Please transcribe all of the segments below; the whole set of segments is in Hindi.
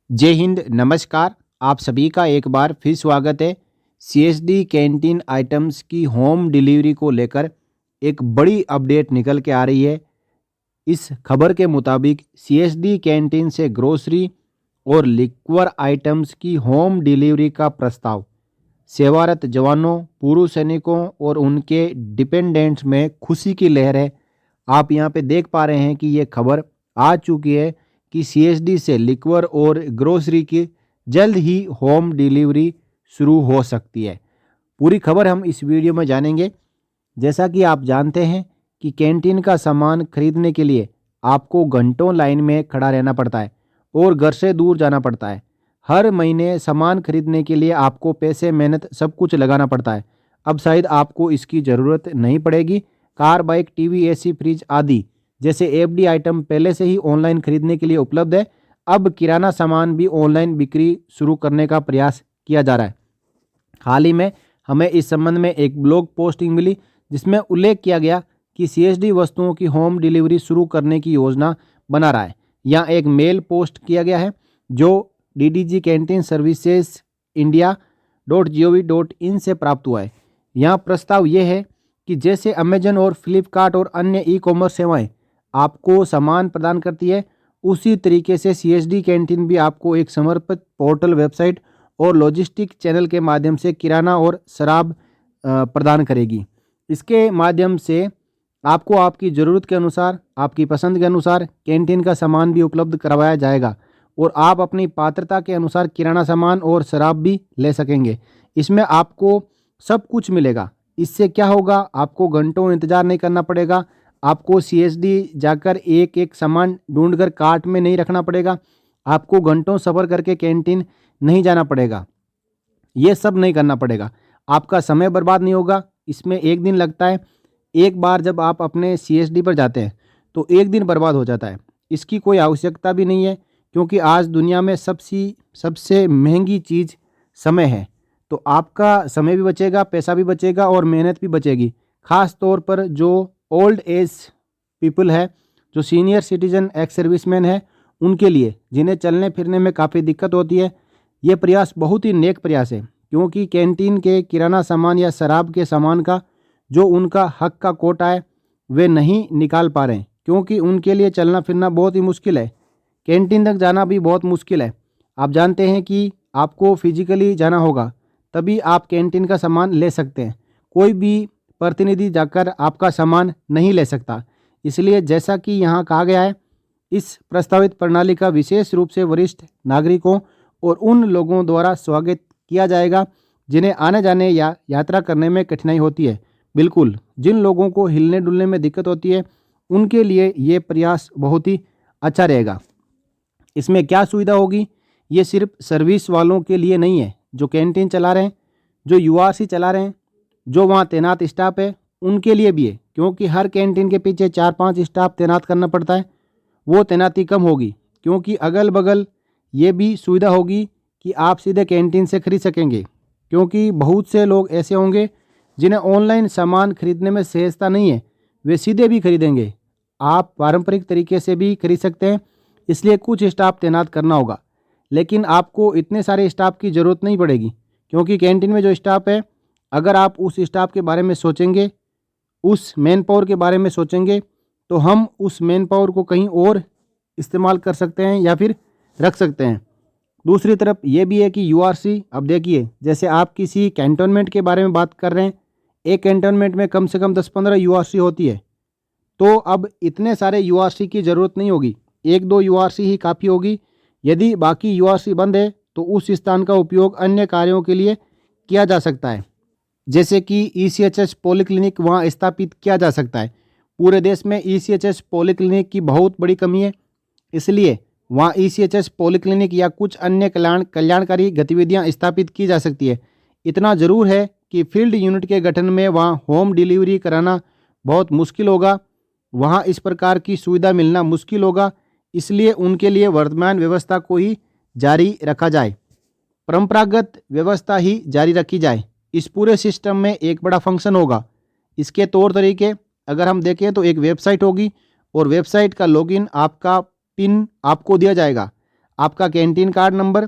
जय हिंद, नमस्कार। आप सभी का एक बार फिर स्वागत है। सीएसडी कैंटीन आइटम्स की होम डिलीवरी को लेकर एक बड़ी अपडेट निकल के आ रही है। इस खबर के मुताबिक सीएसडी कैंटीन से ग्रोसरी और लिक्वर आइटम्स की होम डिलीवरी का प्रस्ताव सेवारत जवानों, पूर्व सैनिकों और उनके डिपेंडेंट्स में खुशी की लहर है। आप यहाँ पे देख पा रहे हैं कि ये खबर आ चुकी है कि सीएसडी से लिक्वर और ग्रोसरी की जल्द ही होम डिलीवरी शुरू हो सकती है। पूरी खबर हम इस वीडियो में जानेंगे। जैसा कि आप जानते हैं कि कैंटीन का सामान खरीदने के लिए आपको घंटों लाइन में खड़ा रहना पड़ता है और घर से दूर जाना पड़ता है। हर महीने सामान खरीदने के लिए आपको पैसे, मेहनत सब कुछ लगाना पड़ता है। अब शायद आपको इसकी ज़रूरत नहीं पड़ेगी। Car, bike, TV, AC, fridge आदि जैसे एफडी आइटम पहले से ही ऑनलाइन खरीदने के लिए उपलब्ध है। अब किराना सामान भी ऑनलाइन बिक्री शुरू करने का प्रयास किया जा रहा है। हाल ही में हमें इस संबंध में एक ब्लॉग पोस्टिंग मिली जिसमें उल्लेख किया गया कि सीएसडी वस्तुओं की होम डिलीवरी शुरू करने की योजना बना रहा है। यहाँ एक मेल पोस्ट किया गया है जो डीडीजी कैंटीन सर्विसेज india.gov.in से प्राप्त हुआ है। यहाँ प्रस्ताव ये है कि जैसे अमेजन और फ्लिपकार्ट और अन्य ई कॉमर्स सेवाएं आपको सामान प्रदान करती है, उसी तरीके से सीएसडी कैंटीन भी आपको एक समर्पित पोर्टल, वेबसाइट और लॉजिस्टिक चैनल के माध्यम से किराना और शराब प्रदान करेगी। इसके माध्यम से आपको आपकी ज़रूरत के अनुसार, आपकी पसंद के अनुसार कैंटीन का सामान भी उपलब्ध करवाया जाएगा और आप अपनी पात्रता के अनुसार किराना सामान और शराब भी ले सकेंगे। इसमें आपको सब कुछ मिलेगा। इससे क्या होगा, आपको घंटों इंतज़ार नहीं करना पड़ेगा। आपको सीएसडी जाकर एक एक सामान ढूंढकर कार्ट में नहीं रखना पड़ेगा। आपको घंटों सफ़र करके कैंटीन नहीं जाना पड़ेगा। ये सब नहीं करना पड़ेगा। आपका समय बर्बाद नहीं होगा। इसमें एक दिन लगता है। एक बार जब आप अपने सीएसडी पर जाते हैं तो एक दिन बर्बाद हो जाता है। इसकी कोई आवश्यकता भी नहीं है, क्योंकि आज दुनिया में सबसे महंगी चीज़ समय है। तो आपका समय भी बचेगा, पैसा भी बचेगा और मेहनत भी बचेगी। ख़ास तौर पर जो ओल्ड एज पीपल है, जो सीनियर सिटीजन, एक्स सर्विसमैन है, उनके लिए, जिन्हें चलने फिरने में काफ़ी दिक्कत होती है, ये प्रयास बहुत ही नेक प्रयास है। क्योंकि कैंटीन के किराना सामान या शराब के सामान का जो उनका हक का कोटा है वे नहीं निकाल पा रहे हैं, क्योंकि उनके लिए चलना फिरना बहुत ही मुश्किल है। कैंटीन तक जाना भी बहुत मुश्किल है। आप जानते हैं कि आपको फिजिकली जाना होगा, तभी आप कैंटीन का सामान ले सकते हैं। कोई भी प्रतिनिधि जाकर आपका सामान नहीं ले सकता। इसलिए जैसा कि यहाँ कहा गया है, इस प्रस्तावित प्रणाली का विशेष रूप से वरिष्ठ नागरिकों और उन लोगों द्वारा स्वागत किया जाएगा जिन्हें आने जाने या यात्रा करने में कठिनाई होती है। बिल्कुल, जिन लोगों को हिलने डुलने में दिक्कत होती है उनके लिए ये प्रयास बहुत ही अच्छा रहेगा। इसमें क्या सुविधा होगी, ये सिर्फ सर्विस वालों के लिए नहीं है, जो कैंटीन चला रहे हैं, जो यूआरसी चला रहे हैं, जो वहाँ तैनात स्टाफ है, उनके लिए भी है। क्योंकि हर कैंटीन के पीछे 4-5 स्टाफ तैनात करना पड़ता है। वो तैनाती कम होगी, क्योंकि अगल बगल ये भी सुविधा होगी कि आप सीधे कैंटीन से खरीद सकेंगे। क्योंकि बहुत से लोग ऐसे होंगे जिन्हें ऑनलाइन सामान खरीदने में सहजता नहीं है, वे सीधे भी खरीदेंगे। आप पारंपरिक तरीके से भी खरीद सकते हैं, इसलिए कुछ स्टाफ तैनात करना होगा। लेकिन आपको इतने सारे स्टाफ की ज़रूरत नहीं पड़ेगी, क्योंकि कैंटीन में जो स्टाफ है, अगर आप उस स्टाफ के बारे में सोचेंगे, उस मैन पावर के बारे में सोचेंगे, तो हम उस मैन पावर को कहीं और इस्तेमाल कर सकते हैं या फिर रख सकते हैं। दूसरी तरफ ये भी है कि यूआरसी, अब देखिए, जैसे आप किसी कैंटोनमेंट के बारे में बात कर रहे हैं, एक कैंटोनमेंट में कम से कम 10-15 यूआरसी होती है। तो अब इतने सारे यूआरसी की ज़रूरत नहीं होगी, 1-2 यूआरसी ही काफ़ी होगी। यदि बाकी यूआरसी बंद है तो उस स्थान का उपयोग अन्य कार्यों के लिए किया जा सकता है। जैसे कि ईसीएचएस पॉलीक्लिनिक वहाँ स्थापित किया जा सकता है। पूरे देश में ईसीएचएस पॉलीक्लिनिक की बहुत बड़ी कमी है, इसलिए वहाँ ईसीएचएस पॉलीक्लिनिक या कुछ अन्य कल्याणकारी गतिविधियाँ स्थापित की जा सकती है। इतना ज़रूर है कि फील्ड यूनिट के गठन में वहाँ होम डिलीवरी कराना बहुत मुश्किल होगा, वहाँ इस प्रकार की सुविधा मिलना मुश्किल होगा। इसलिए उनके लिए वर्तमान व्यवस्था को ही जारी रखा जाए, परंपरागत व्यवस्था ही जारी रखी जाए। इस पूरे सिस्टम में एक बड़ा फंक्शन होगा। इसके तौर तरीके अगर हम देखें तो एक वेबसाइट होगी और वेबसाइट का लॉगिन, आपका पिन आपको दिया जाएगा। आपका कैंटीन कार्ड नंबर,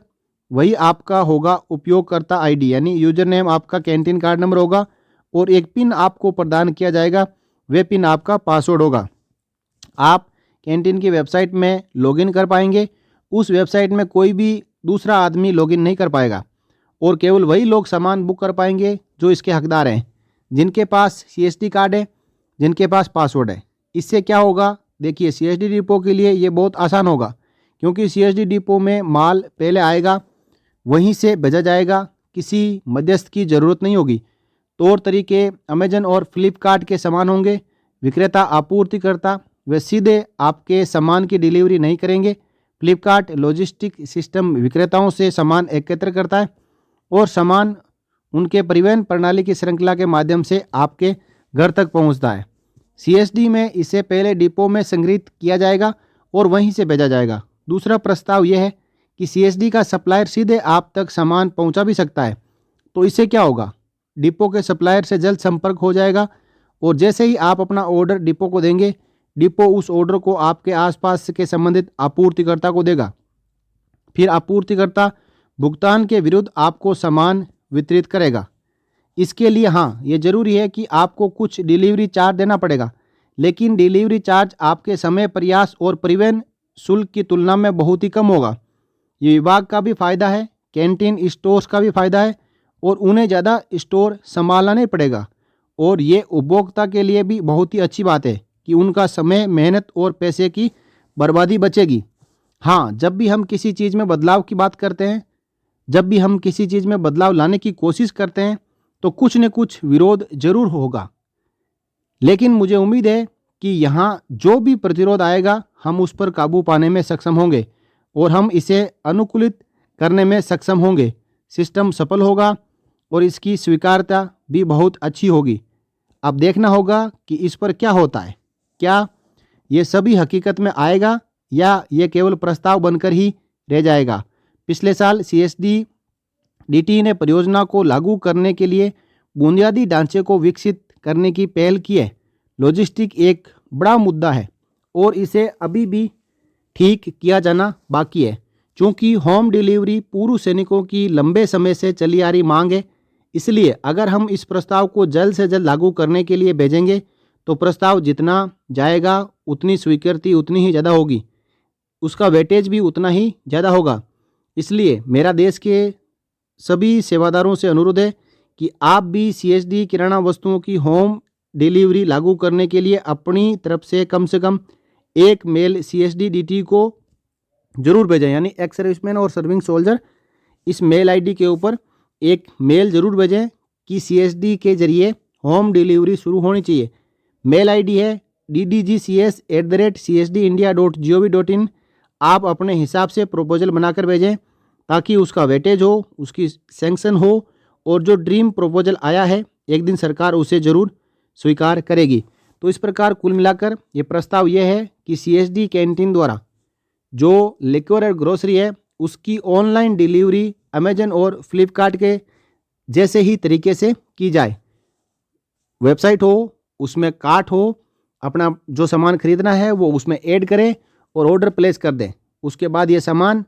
वही आपका होगा उपयोगकर्ता आईडी, यानी यूजर नेम आपका कैंटीन कार्ड नंबर होगा और एक पिन आपको प्रदान किया जाएगा, वह पिन आपका पासवर्ड होगा। आप कैंटीन की वेबसाइट में लॉगिन कर पाएंगे। उस वेबसाइट में कोई भी दूसरा आदमी लॉगिन नहीं कर पाएगा और केवल वही लोग सामान बुक कर पाएंगे जो इसके हकदार हैं, जिनके पास सीएसडी कार्ड है, जिनके पास पासवर्ड है। इससे क्या होगा, देखिए सीएसडी डिपो के लिए ये बहुत आसान होगा, क्योंकि सीएसडी डिपो में माल पहले आएगा, वहीं से भेजा जाएगा, किसी मध्यस्थ की ज़रूरत नहीं होगी। तौर तरीके अमेजन और फ्लिपकार्ट के समान होंगे। विक्रेता आपूर्तिकर्ता वे सीधे आपके सामान की डिलीवरी नहीं करेंगे। फ्लिपकार्ट लॉजिस्टिक सिस्टम विक्रेताओं से सामान एकत्र करता है और सामान उनके परिवहन प्रणाली की श्रृंखला के माध्यम से आपके घर तक पहुंचता है। सीएसडी में इसे पहले डिपो में संग्रहित किया जाएगा और वहीं से भेजा जाएगा। दूसरा प्रस्ताव यह है कि सीएसडी का सप्लायर सीधे आप तक सामान पहुंचा भी सकता है। तो इससे क्या होगा, डिपो के सप्लायर से जल्द संपर्क हो जाएगा और जैसे ही आप अपना ऑर्डर डिपो को देंगे, डिपो उस ऑर्डर को आपके आसपास के संबंधित आपूर्तिकर्ता को देगा। फिर आपूर्तिकर्ता भुगतान के विरुद्ध आपको सामान वितरित करेगा। इसके लिए हाँ, ये ज़रूरी है कि आपको कुछ डिलीवरी चार्ज देना पड़ेगा, लेकिन डिलीवरी चार्ज आपके समय, प्रयास और परिवहन शुल्क की तुलना में बहुत ही कम होगा। ये विभाग का भी फ़ायदा है, कैंटीन स्टोर्स का भी फ़ायदा है और उन्हें ज़्यादा स्टोर संभालना नहीं पड़ेगा। और ये उपभोक्ता के लिए भी बहुत ही अच्छी बात है कि उनका समय, मेहनत और पैसे की बर्बादी बचेगी। हाँ, जब भी हम किसी चीज़ में बदलाव की बात करते हैं, जब भी हम किसी चीज़ में बदलाव लाने की कोशिश करते हैं, तो कुछ न कुछ विरोध जरूर होगा, लेकिन मुझे उम्मीद है कि यहाँ जो भी प्रतिरोध आएगा, हम उस पर काबू पाने में सक्षम होंगे और हम इसे अनुकूलित करने में सक्षम होंगे। सिस्टम सफल होगा और इसकी स्वीकार्यता भी बहुत अच्छी होगी। अब देखना होगा कि इस पर क्या होता है, क्या ये सभी हकीकत में आएगा या ये केवल प्रस्ताव बनकर ही रह जाएगा। पिछले साल सीएसडी डीटी ने परियोजना को लागू करने के लिए बुनियादी ढांचे को विकसित करने की पहल की है। लॉजिस्टिक एक बड़ा मुद्दा है और इसे अभी भी ठीक किया जाना बाकी है, क्योंकि होम डिलीवरी पूर्व सैनिकों की लंबे समय से चली आ रही मांग है। इसलिए अगर हम इस प्रस्ताव को जल्द से जल्द लागू करने के लिए भेजेंगे, तो प्रस्ताव जितना जाएगा उतनी स्वीकृति उतनी ही ज़्यादा होगी, उसका वेटेज भी उतना ही ज़्यादा होगा। इसलिए मेरा देश के सभी सेवादारों से अनुरोध है कि आप भी सीएसडी किराना वस्तुओं की होम डिलीवरी लागू करने के लिए अपनी तरफ से कम एक मेल सीएसडी डीटी को जरूर भेजें, यानी एक्स सर्विसमैन और सर्विंग सोल्जर, इस मेल आईडी के ऊपर एक मेल जरूर भेजें कि सीएसडी के जरिए होम डिलीवरी शुरू होनी चाहिए। मेल आईडी है ddgs@csdindia.gov.in। आप अपने हिसाब से प्रपोजल बनाकर भेजें ताकि उसका वेटेज हो, उसकी सैंक्शन हो और जो ड्रीम प्रपोजल आया है एक दिन सरकार उसे ज़रूर स्वीकार करेगी। तो इस प्रकार कुल मिलाकर ये प्रस्ताव यह है कि सीएसडी कैंटीन द्वारा जो लिक्वर और ग्रोसरी है उसकी ऑनलाइन डिलीवरी अमेजन और फ्लिपकार्ट के जैसे ही तरीके से की जाए। वेबसाइट हो, उसमें कार्ट हो, अपना जो सामान खरीदना है वो उसमें ऐड करें और ऑर्डर प्लेस कर दें। उसके बाद ये सामान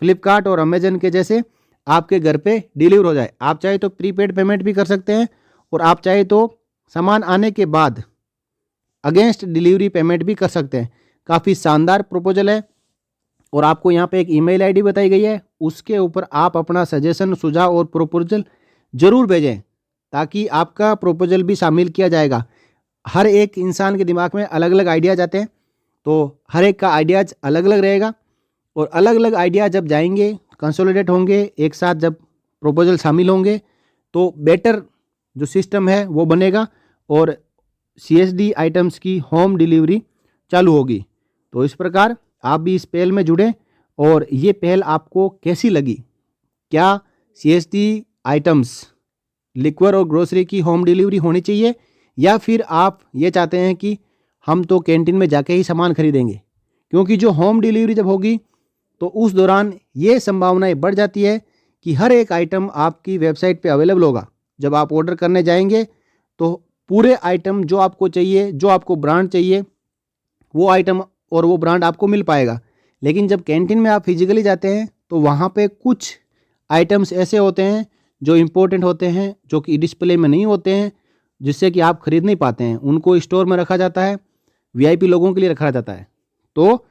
फ्लिपकार्ट और अमेजन के जैसे आपके घर पे डिलीवर हो जाए। आप चाहे तो प्रीपेड पेमेंट भी कर सकते हैं और आप चाहे तो सामान आने के बाद अगेंस्ट डिलीवरी पेमेंट भी कर सकते हैं। काफ़ी शानदार प्रपोजल है और आपको यहाँ पे एक ईमेल आईडी बताई गई है, उसके ऊपर आप अपना सजेशन, सुझाव और प्रपोजल ज़रूर भेजें ताकि आपका प्रपोजल भी शामिल किया जाएगा। हर एक इंसान के दिमाग में अलग अलग आइडियाज़ आते हैं, तो हर एक का आइडियाज़ अलग अलग रहेगा और अलग अलग आइडिया जब जाएंगे, कंसोलिडेट होंगे, एक साथ जब प्रपोजल शामिल होंगे, तो बेटर जो सिस्टम है वो बनेगा और सीएसडी आइटम्स की होम डिलीवरी चालू होगी। तो इस प्रकार आप भी इस पहल में जुड़ें। और ये पहल आपको कैसी लगी? क्या सीएसडी आइटम्स, लिक्वर और ग्रोसरी की होम डिलीवरी होनी चाहिए, या फिर आप ये चाहते हैं कि हम तो कैंटीन में जाके ही सामान खरीदेंगे? क्योंकि जो होम डिलीवरी जब होगी तो उस दौरान ये संभावनाएं बढ़ जाती है कि हर एक आइटम आपकी वेबसाइट पे अवेलेबल होगा। जब आप ऑर्डर करने जाएंगे तो पूरे आइटम जो आपको चाहिए, जो आपको ब्रांड चाहिए, वो आइटम और वो ब्रांड आपको मिल पाएगा। लेकिन जब कैंटीन में आप फिजिकली जाते हैं तो वहाँ पे कुछ आइटम्स ऐसे होते हैं जो इम्पोर्टेंट होते हैं, जो कि डिस्प्ले में नहीं होते हैं, जिससे कि आप खरीद नहीं पाते हैं। उनको स्टोर में रखा जाता है, वीआईपी लोगों के लिए रखा जाता है। तो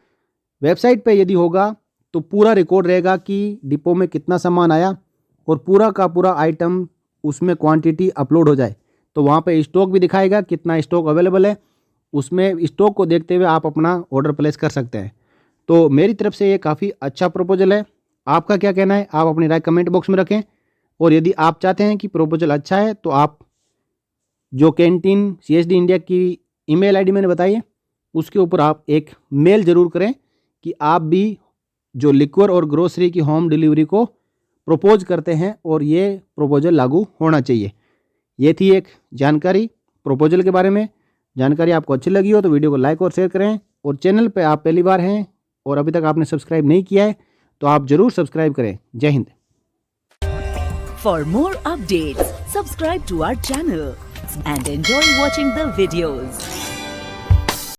वेबसाइट पे यदि होगा तो पूरा रिकॉर्ड रहेगा कि डिपो में कितना सामान आया और पूरा का पूरा आइटम उसमें क्वांटिटी अपलोड हो जाए। तो वहाँ पे स्टॉक भी दिखाएगा, कितना स्टॉक अवेलेबल है। उसमें स्टॉक को देखते हुए आप अपना ऑर्डर प्लेस कर सकते हैं। तो मेरी तरफ से ये काफ़ी अच्छा प्रपोजल है। आपका क्या कहना है, आप अपनी राय कमेंट बॉक्स में रखें। और यदि आप चाहते हैं कि प्रपोजल अच्छा है तो आप जो कैंटीन CSD इंडिया की ईमेल आईडी मैंने बताई है उसके ऊपर आप एक मेल ज़रूर करें कि आप भी जो लिक्वर और ग्रोसरी की होम डिलीवरी को प्रपोज करते हैं और ये प्रपोजल लागू होना चाहिए। ये थी एक जानकारी प्रपोजल के बारे में। जानकारी आपको अच्छी लगी हो तो वीडियो को लाइक और शेयर करें, और चैनल पे आप पहली बार हैं और अभी तक आपने सब्सक्राइब नहीं किया है तो आप ज़रूर सब्सक्राइब करें। जय Hind. For more updates, subscribe to our channel and enjoy watching the videos.